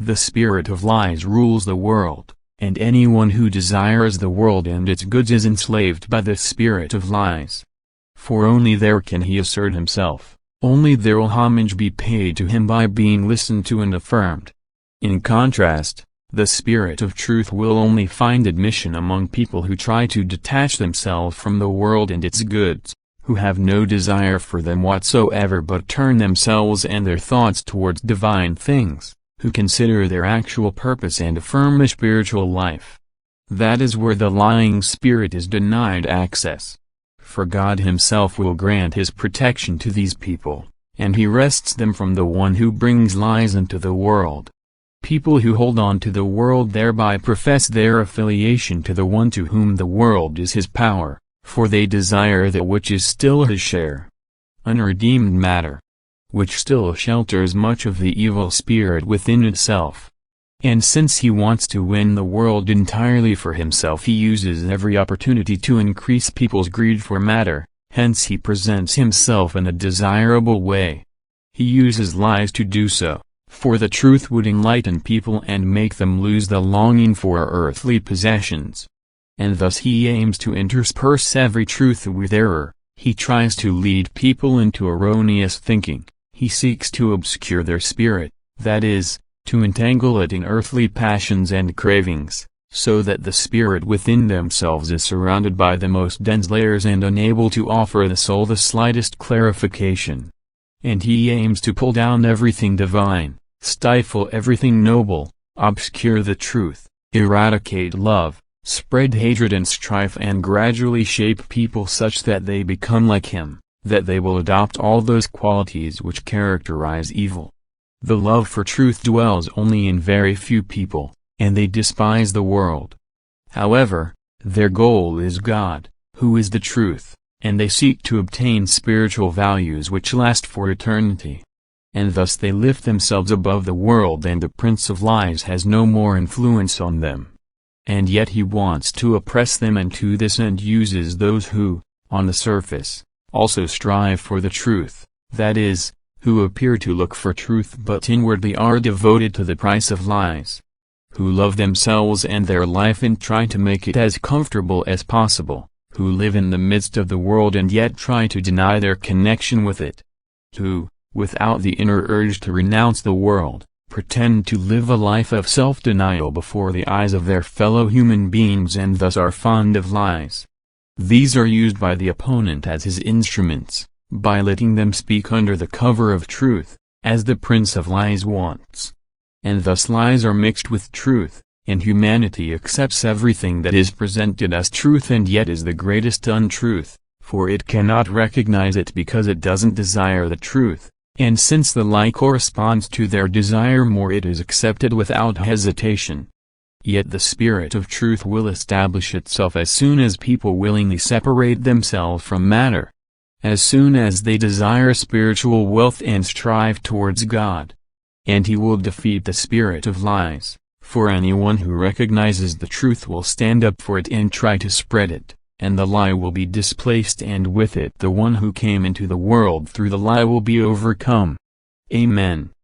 The spirit of lies rules the world, and anyone who desires the world and its goods is enslaved by the spirit of lies. For only there can he assert himself, only there will homage be paid to him by being listened to and affirmed. In contrast, the spirit of truth will only find admission among people who try to detach themselves from the world and its goods, who have no desire for them whatsoever but turn themselves and their thoughts towards divine things, who consider their actual purpose and affirm a spiritual life. That is where the lying spirit is denied access. For God himself will grant his protection to these people, and he wrests them from the one who brings lies into the world. People who hold on to the world thereby profess their affiliation to the one to whom the world is his power, for they desire that which is still his share. Unredeemed matter, which still shelters much of the evil spirit within itself. And since he wants to win the world entirely for himself, he uses every opportunity to increase people's greed for matter, hence he presents himself in a desirable way. He uses lies to do so, for the truth would enlighten people and make them lose the longing for earthly possessions. And thus he aims to intersperse every truth with error. He tries to lead people into erroneous thinking. He seeks to obscure their spirit, that is, to entangle it in earthly passions and cravings, so that the spirit within themselves is surrounded by the most dense layers and unable to offer the soul the slightest clarification. And he aims to pull down everything divine, stifle everything noble, obscure the truth, eradicate love, spread hatred and strife, and gradually shape people such that they become like him, that they will adopt all those qualities which characterize evil. The love for truth dwells only in very few people, and they despise the world. However, their goal is God, who is the truth, and they seek to obtain spiritual values which last for eternity. And thus they lift themselves above the world, and the Prince of Lies has no more influence on them. And yet he wants to oppress them, and to this end uses those who, on the surface, also strive for the truth, that is, who appear to look for truth but inwardly are devoted to the price of lies, who love themselves and their life and try to make it as comfortable as possible, who live in the midst of the world and yet try to deny their connection with it, who, without the inner urge to renounce the world, pretend to live a life of self-denial before the eyes of their fellow human beings and thus are fond of lies. These are used by the opponent as his instruments, by letting them speak under the cover of truth, as the Prince of Lies wants. And thus lies are mixed with truth, and humanity accepts everything that is presented as truth and yet is the greatest untruth, for it cannot recognize it because it doesn't desire the truth, and since the lie corresponds to their desire more, it is accepted without hesitation. Yet the spirit of truth will establish itself as soon as people willingly separate themselves from matter, as soon as they desire spiritual wealth and strive towards God. And he will defeat the spirit of lies, for anyone who recognizes the truth will stand up for it and try to spread it, and the lie will be displaced, and with it the one who came into the world through the lie will be overcome. Amen.